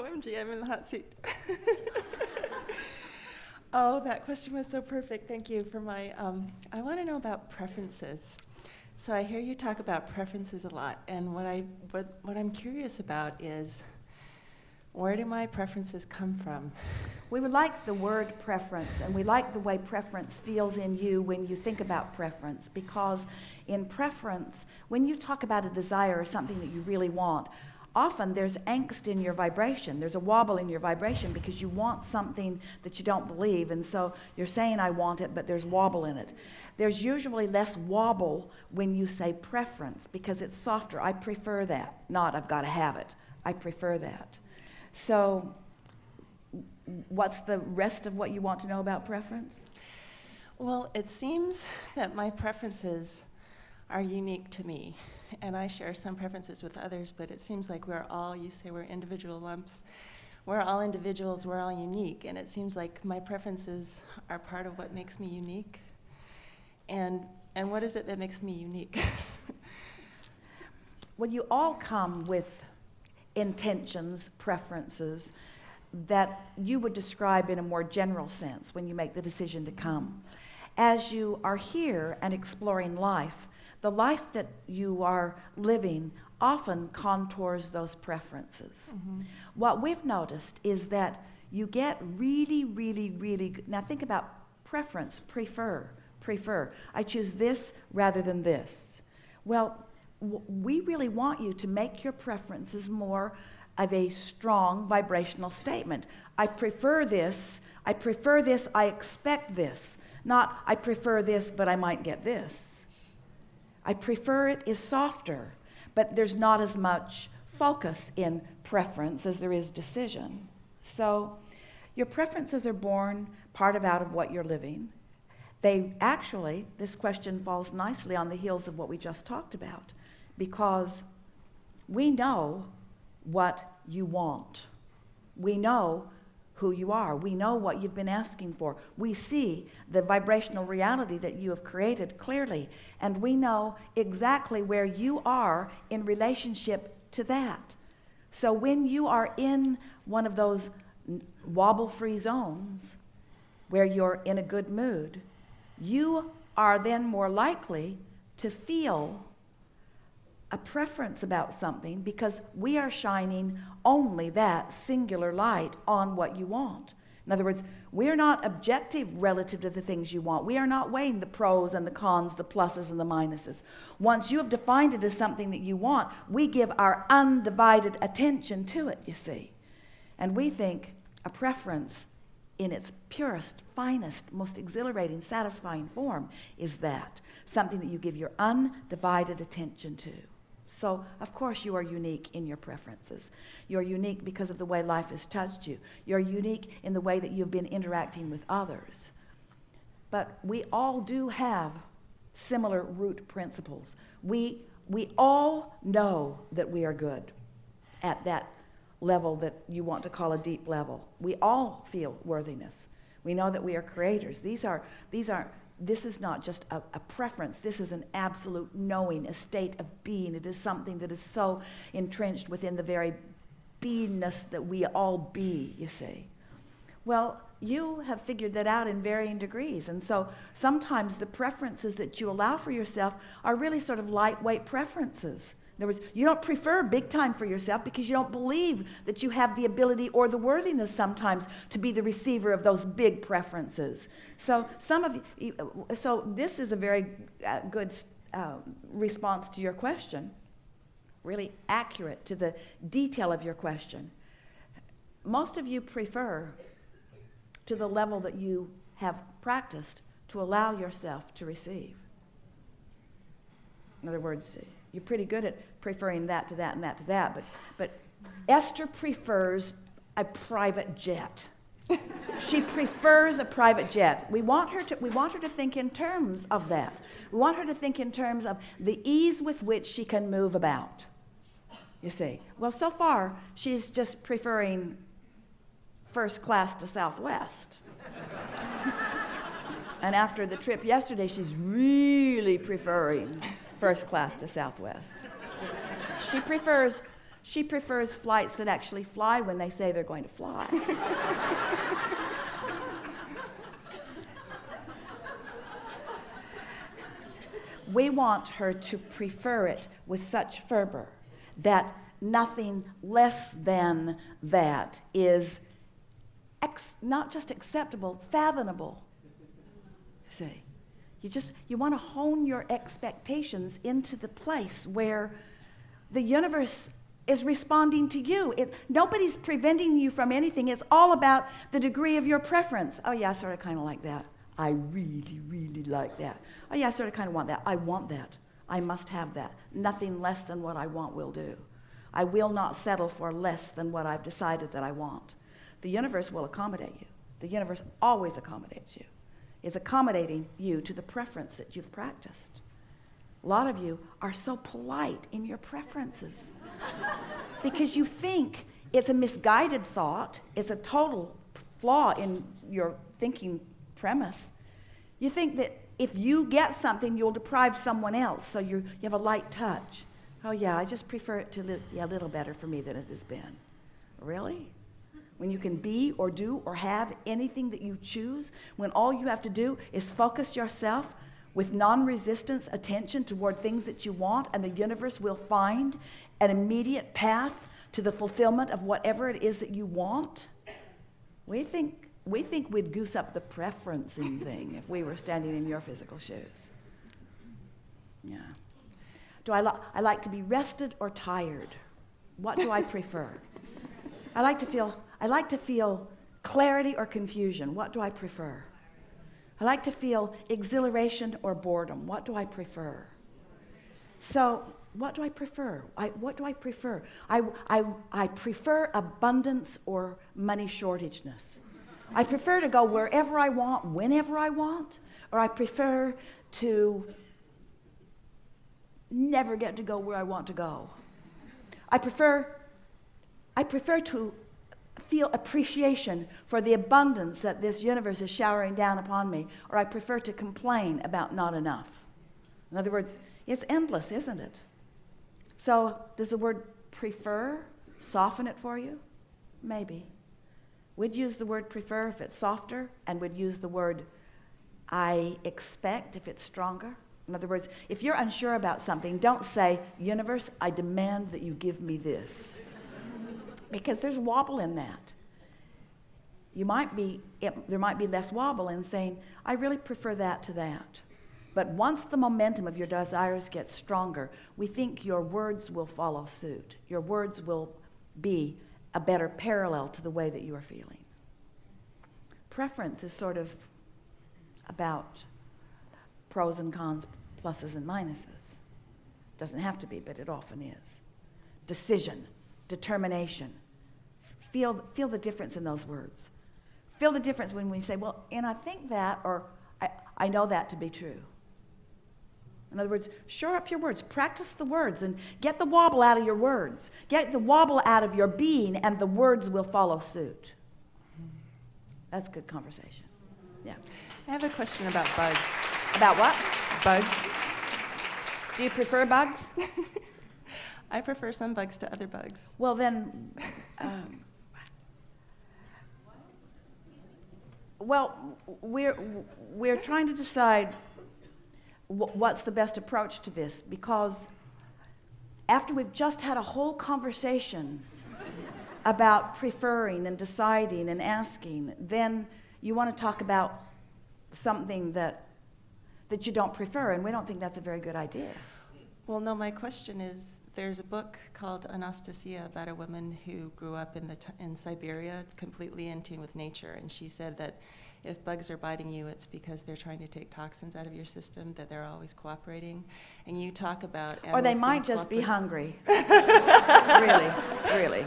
OMG, I'm in the hot seat. Oh, that question was so perfect. Thank you for my, I want to know about preferences. So I hear you talk about preferences a lot, and what I'm curious about is, where do my preferences come from? We would like the word preference, and we like the way preference feels in you when you think about preference, because in preference, when you talk about a desire or something that you really want, often there's angst in your vibration. There's a wobble in your vibration because you want something that you don't believe, and so you're saying, I want it, but there's wobble in it. There's usually less wobble when you say preference because it's softer. I prefer that, not I've got to have it. I prefer that. So what's the rest of what you want to know about preference? Well, it seems that my preferences are unique to me, and I share some preferences with others, but it seems like we're all, you say we're individual lumps, we're all individuals, we're all unique, and it seems like my preferences are part of what makes me unique. And what is it that makes me unique? Well, you all come with intentions, preferences that you would describe in a more general sense when you make the decision to come. As you are here and exploring life, the life that you are living often contours those preferences. Mm-hmm. What we've noticed is that you get really, really, really good. Now think about preference, prefer. I choose this rather than this. Well, we really want you to make your preferences more of a strong vibrational statement. I prefer this, I expect this. Not, I prefer this, but I might get this. I prefer it is softer, but there's not as much focus in preference as there is decision. So your preferences are born part out of what you're living. They actually, this question falls nicely on the heels of what we just talked about, because we know what you want. We know who you are. We know what you've been asking for. We see the vibrational reality that you have created clearly, and we know exactly where you are in relationship to that. So when you are in one of those wobble-free zones where you're in a good mood, you are then more likely to feel a preference about something because we are shining only that singular light on what you want. In other words, we're not objective relative to the things you want. We are not weighing the pros and the cons, the pluses and the minuses. Once you have defined it as something that you want, we give our undivided attention to it, you see. And we think a preference in its purest, finest, most exhilarating, satisfying form is that, something that you give your undivided attention to. So, of course, you are unique in your preferences. You're unique because of the way life has touched you. You're unique in the way that you've been interacting with others. But we all do have similar root principles. We all know that we are good at that level that you want to call a deep level. We all feel worthiness. We know that we are creators. This is not just a preference. This is an absolute knowing, a state of being. It is something that is so entrenched within the very beingness that we all be, you see. Well, you have figured that out in varying degrees. And so sometimes the preferences that you allow for yourself are really sort of lightweight preferences. In other words, you don't prefer big time for yourself because you don't believe that you have the ability or the worthiness sometimes to be the receiver of those big preferences. So this is a very good response to your question, really accurate to the detail of your question. Most of you prefer to the level that you have practiced to allow yourself to receive. In other words, you're pretty good at preferring that to that and that to that, but Esther prefers a private jet. She prefers a private jet. We want her to think in terms of that. We want her to think in terms of the ease with which she can move about. You see. Well, so far she's just preferring first class to Southwest. And after the trip yesterday, she's really preferring first class to Southwest. She She prefers flights that actually fly when they say they're going to fly. We want her to prefer it with such fervor that nothing less than that is not just acceptable, fathomable. See, you want to hone your expectations into the place where the universe is responding to you. Nobody's preventing you from anything. It's all about the degree of your preference. Oh yeah, I sort of kind of like that. I really, really like that. Oh yeah, I sort of kind of want that. I want that. I must have that. Nothing less than what I want will do. I will not settle for less than what I've decided that I want. The universe will accommodate you. The universe always accommodates you. It's accommodating you to the preference that you've practiced. A lot of you are so polite in your preferences because you think it's a misguided thought. It's a total flaw in your thinking premise. You think that if you get something, you'll deprive someone else, so you have a light touch. Oh yeah, I just prefer it to a little better for me than it has been. Really? When you can be or do or have anything that you choose, when all you have to do is focus yourself with non-resistance attention toward things that you want, and the universe will find an immediate path to the fulfillment of whatever it is that you want. We think we'd goose up the preferencing thing if we were standing in your physical shoes. Yeah. Do I like to be rested or tired? What do I prefer? I like to feel clarity or confusion. What do I prefer? I like to feel exhilaration or boredom. What do I prefer? So, what do I prefer? What do I prefer? I prefer abundance or money shortageness. I prefer to go wherever I want, whenever I want, or I prefer to never get to go where I want to go. I prefer to feel appreciation for the abundance that this universe is showering down upon me, or I prefer to complain about not enough. In other words, it's endless, isn't it? So, does the word prefer soften it for you? Maybe. We'd use the word prefer if it's softer, and we'd use the word I expect if it's stronger. In other words, if you're unsure about something, don't say, universe, I demand that you give me this. Because there's wobble in that. There might be less wobble in saying, I really prefer that to that. But once the momentum of your desires gets stronger, we think your words will follow suit. Your words will be a better parallel to the way that you are feeling. Preference is sort of about pros and cons, pluses and minuses. Doesn't have to be, but it often is. Decision, determination. Feel the difference in those words. Feel the difference when we say, well, and I think that, or I know that to be true. In other words, shore up your words. Practice the words and get the wobble out of your words. Get the wobble out of your being, and the words will follow suit. That's good conversation. Yeah. I have a question about bugs. About what? Bugs. Do you prefer bugs? I prefer some bugs to other bugs. Well, then, we're trying to decide what's the best approach to this, because after we've just had a whole conversation about preferring and deciding and asking, then you want to talk about something that you don't prefer, and we don't think that's a very good idea. Well, no, my question is, there's a book called Anastasia about a woman who grew up in Siberia, completely in tune with nature, and she said that if bugs are biting you, it's because they're trying to take toxins out of your system, that they're always cooperating. And you talk about animals or they being might just be cooperative. hungry. Really, really.